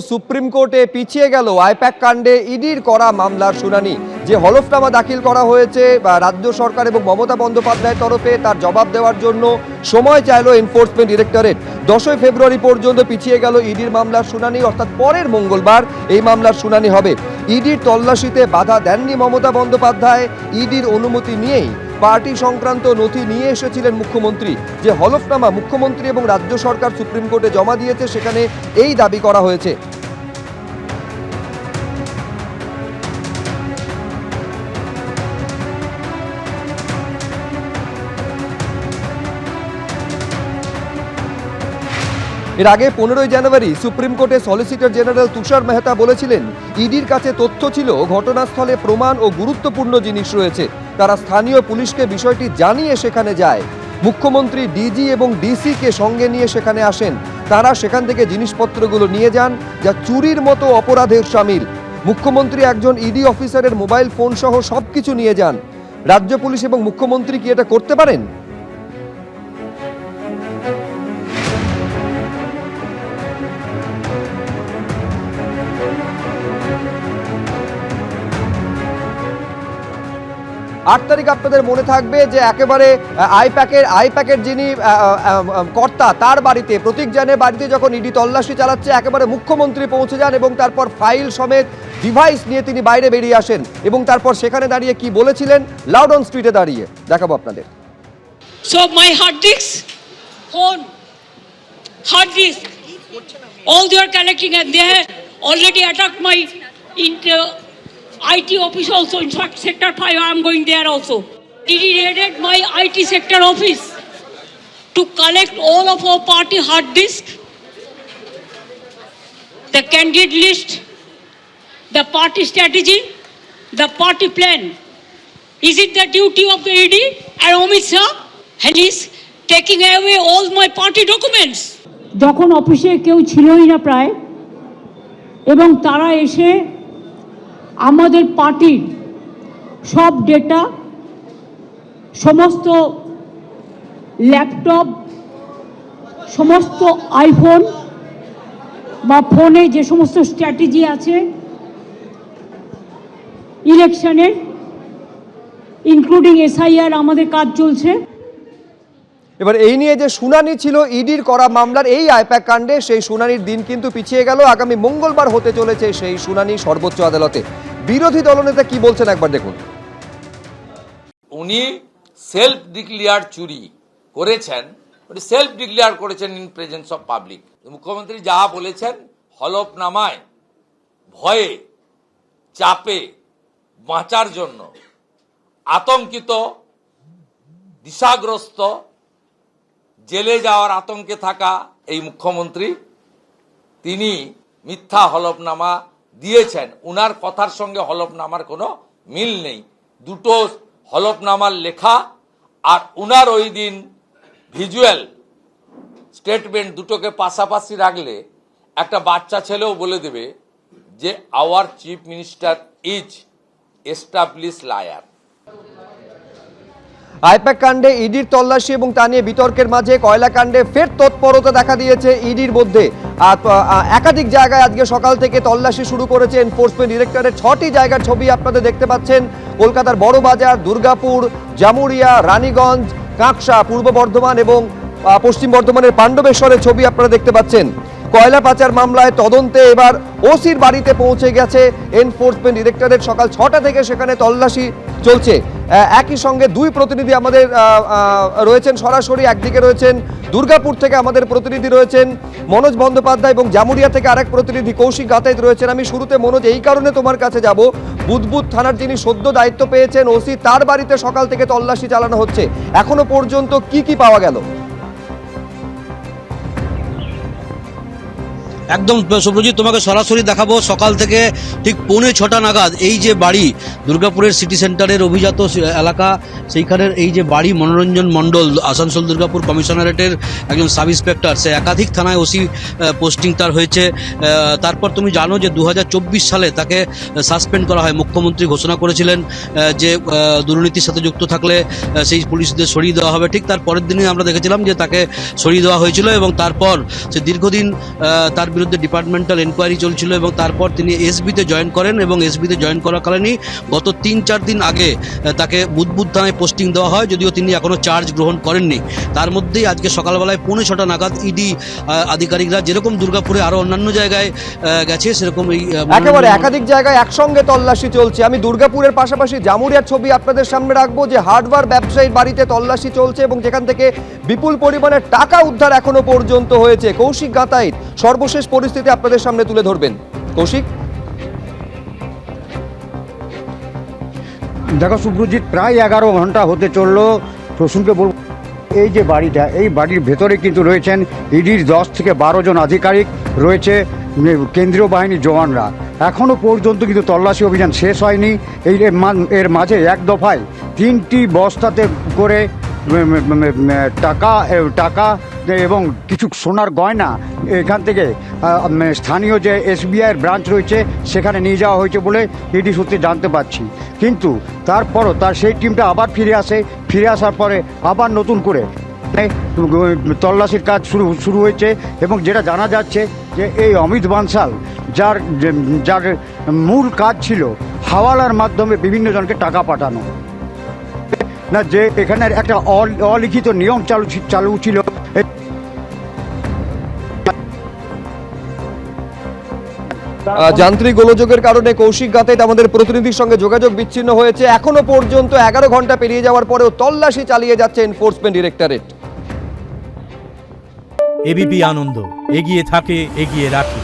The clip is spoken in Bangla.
সুপ্রিম কোর্টে পিছিয়ে গেল আইপ্যাক কাণ্ডে ইডির করা মামলার শুনানি। যে হলফনামা দাখিল করা হয়েছে রাজ্য সরকার এবং মমতা বন্দ্যোপাধ্যায়ের তরফে, তার জবাব দেওয়ার জন্য সময় চাইলো এনফোর্সমেন্ট ডিরেক্টরেট। 10 ফেব্রুয়ারি পর্যন্ত পিছিয়ে গেল ইডির মামলার শুনানি, অর্থাৎ পরের মঙ্গলবার এই মামলার শুনানি হবে। ইডির তল্লাশিতে বাধা দেননি মমতা বন্দ্যোপাধ্যায়। ইডির অনুমতি নিয়েই পার্টি সংক্রান্ত নথি নিয়ে এসেছিলেন মুখ্যমন্ত্রী। যে হলফনামা মুখ্যমন্ত্রী এবং রাজ্য সরকার সুপ্রিম কোর্টে জমা দিয়েছে, সেখানে এই দাবি করা হয়েছে। এর আগে 15 জানুয়ারি সুপ্রিম কোর্টে সলিসিটর জেনারেল তুষার মেহতা বলেছিলেন, ইডির কাছে তথ্য ছিল, ঘটনাস্থলে প্রমাণ ও গুরুত্বপূর্ণ জিনিস রয়েছে, তারা স্থানীয় পুলিশকে বিষয়টি জানিয়ে সেখানে যায়। মুখ্যমন্ত্রী ডিজি এবং ডিসি কে সঙ্গে নিয়ে সেখানে আসেন। তারা সেখান থেকে জিনিসপত্রগুলো নিয়ে যান, যা চুরির মতো অপরাধের শামিল। মুখ্যমন্ত্রী একজন ইডি অফিসারের মোবাইল ফোন সহ সবকিছু নিয়ে যান। রাজ্য পুলিশ এবং মুখ্যমন্ত্রী কি এটা করতে পারেন? আট তারিখ আপনাদের মনে থাকবে যে একেবারে আইপ্যাকের যিনি কর্তা, তার বাড়িতে, প্রতীক জানের বাড়িতে যখন ইডি তল্লাশি চালাচ্ছে, একেবারে মুখ্যমন্ত্রী পৌঁছে যান এবং তারপর ফাইল সমেত ডিভাইস নিয়ে তিনি বাইরে বেরিয়ে আসেন এবং তারপর সেখানে দাঁড়িয়ে কি বলেছিলেন লাউডন স্ট্রিটে দাঁড়িয়ে দেখাবো আপনাদের। So my hard disk, phone, hard disk, all they are collecting, and they have already attacked my IT office also. In fact, sector 5, I am going there also. Did he raided my IT sector office to collect all of our party hard disk, the candidate list, the party strategy, the party plan. Is it the duty of the ED and Amit Shah? And he's taking away all my party documents. যখন অফিসে কেউ ছিলই না প্রায়, এবং তারা এসে আমাদের পার্টির সব ডেটা, সমস্ত ল্যাপটপ, সমস্ত আইফোন বা ফোনে যে সমস্ত স্ট্র্যাটেজি আছে ইলেকশনের, ইনক্লুডিং SIR, আমাদের কাজ চলছে। এবার এই নিয়ে যে শুনানি ছিল ইডির করা মামলার এই আইপ্যাক কাণ্ডে, সেই শুনানির দিন কিন্তু পিছিয়ে গেল। আগামী মঙ্গলবার হতে চলেছে সেই শুনানি সর্বোচ্চ আদালতে। বিরোধী দলনেতা কি বলছেন একবার দেখুন। উনি সেলফ ডিক্লেয়ার চুরি করেছেন, উনি সেলফ ডিক্লেয়ার করেছেন ইন প্রেজেন্স অফ পাবলিক। মুখ্যমন্ত্রী যা বলেছেন, হলফনামায় ভয়ে, চাপে বাঁচার জন্য আতঙ্কিত, দিশাগ্রস্ত, জেলে যাওয়ার আতঙ্কে থাকা এই মুখ্যমন্ত্রী, তিনি মিথ্যা হলফনামা দিয়েছেন। উনার কথার সঙ্গে হলফনামার কোনো মিল নেই। দুটো হলফনামার লেখা আর উনার ওই দিন ভিজুয়াল স্টেটমেন্ট, দুটোকে পাশাপাশি রাখলে একটা বাচ্চা ছেলেও বলে দেবে যে hour chief minister is establish liar. I-PAC কাণ্ডে ইডির তল্লাশি এবং তা নিয়ে বিতর্কের মাঝে কয়লা কাণ্ডে ফের তৎপরতা দেখা দিয়েছে ইডির মধ্যে। একাধিক জায়গায় আজকে সকাল থেকে তল্লাশি শুরু করেছে এনফোর্সমেন্ট ডিরেক্টরেট। 6টি জায়গার ছবি আপনাদের দেখতে পাচ্ছেন। কলকাতার বড়বাজার, দুর্গাপুর, জামুরিয়া, রানীগঞ্জ, কাঁকসা, পূর্ব বর্ধমান এবং পশ্চিম বর্ধমানের পাণ্ডবেশ্বরের ছবি আপনারা দেখতে পাচ্ছেন। কয়লা পাচার মামলায় তদন্তে এবার ওসির বাড়িতে পৌঁছে গেছে এনফোর্সমেন্ট ডিরেক্টরেট। সকাল 6টা থেকে সেখানে তল্লাশি চলছে। একই সঙ্গে দুই প্রতিনিধি আমাদের রয়েছেন সরাসরি। একদিকে রয়েছেন দুর্গাপুর থেকে আমাদের প্রতিনিধি রয়েছেন মনোজ বন্দ্যোপাধ্যায় এবং জামুরিয়া থেকে আরেক প্রতিনিধি কৌশিক গাতাইত রয়েছেন। আমি শুরুতে মনোজ, এই কারণে তোমার কাছে যাব, বুদবুদ থানার যিনি সদ্য দায়িত্ব পেয়েছেন ওসি, তার বাড়িতে সকাল থেকে তল্লাশি চালানো হচ্ছে। এখনো পর্যন্ত কি কি পাওয়া গেল? একদম সুব্রজিৎ, তোমাকে সরাসরি দেখাবো সকাল থেকে ঠিক 5:45 নাগাদ এই যে বাড়ি, দুর্গাপুরের সিটি সেন্টারের অভিজাত এলাকা, সেইখানের এই যে বাড়ি, মনোরঞ্জন মণ্ডল, আসানসোল দুর্গাপুর কমিশনারেটের একজন সাব ইন্সপেক্টর, সে একাধিক থানায় ওসি পোস্টিং তার হয়েছে। তারপর তুমি জানো যে 2024 সালে তাকে সাসপেন্ড করা হয়। মুখ্যমন্ত্রী ঘোষণা করেছিলেন যে দুর্নীতির সাথে যুক্ত থাকলে সেই পুলিশদের সরিয়ে দেওয়া হবে। ঠিক তার পরের দিনই আমরা দেখেছিলাম যে তাকে সরিয়ে দেওয়া হয়েছিল এবং তারপর সে দীর্ঘদিন তার বিরুদ্ধে ডিপার্টমেন্টাল এনকোয়ারি চলছিল এবং তারপর তিনি এসবিতে জয়েন করেন এবং এসবিতে জয়েন করাকালীনই গত 3-4 দিন আগে তাকে বুদবুদ থানায় পোস্টিং দেওয়া হয়, যদিও তিনি এখনও চার্জ গ্রহণ করেননি। তার মধ্যেই আজকে সকালবেলায় 6:45 নাগাদ ইডি আধিকারিকরা যেরকম দুর্গাপুরে আরও অন্যান্য জায়গায় গেছে সেরকম এই একেবারে একাধিক জায়গায় একসঙ্গে তল্লাশি চলছে। আমি দুর্গাপুরের পাশাপাশি জামুরিয়ার ছবি আপনাদের সামনে রাখবো, যে হার্ডওয়্যার ব্যবসায়ীর বাড়িতে তল্লাশি চলছে এবং যেখান থেকে বিপুল পরিমাণে টাকা উদ্ধার এখনো পর্যন্ত হয়েছে। কৌশিক গাতাইত সর্বশেষ পরিস্থিতি আপনাদের সামনে তুলে ধরবেন। কৌশিক। দেখো সুব্রজিৎ, প্রায় 11 ঘন্টা হতে চললো। প্রসূনকে বলব, এই যে বাড়িটা, এই বাড়ির ভেতরে কিন্তু রয়েছেন ইডির 10 থেকে 12 জন আধিকারিক, রয়েছে কেন্দ্রীয় বাহিনীর জওয়ানরা। এখনও পর্যন্ত কিন্তু তল্লাশি অভিযান শেষ হয়নি। এর মাঝে এক দফায় 3টি বস্তাতে করে টাকা এবং কিছু সোনার গয়না এখান থেকে স্থানীয় যে এসবিআইয়ের ব্রাঞ্চ রয়েছে সেখানে নিয়ে যাওয়া হয়েছে বলে ইডি সূত্রে জানতে পারছি। কিন্তু তারপরও সেই টিমটা আবার ফিরে আসার পরে আবার নতুন করে তল্লাশির কাজ শুরু হয়েছে। এবং যেটা জানা যাচ্ছে যে এই অমিত বানসাল, যার মূল কাজ ছিল হাওয়ালার মাধ্যমে বিভিন্ন জনকে টাকা পাঠানো, না যে এখানে একটা অলিখিত নিয়ম চালু ছিল। যান্ত্রিক গোলযোগের কারণে কৌশিক গাতাইত আমাদের প্রতিনিধির সঙ্গে যোগাযোগ বিচ্ছিন্ন হয়েছে। এখনো পর্যন্ত 11 ঘন্টা পেরিয়ে যাওয়ার পরেও তল্লাশি চালিয়ে যাচ্ছে এনফোর্সমেন্ট ডিরেক্টরেট। এবিপি আনন্দ, এগিয়ে থাকে, এগিয়ে রাখে।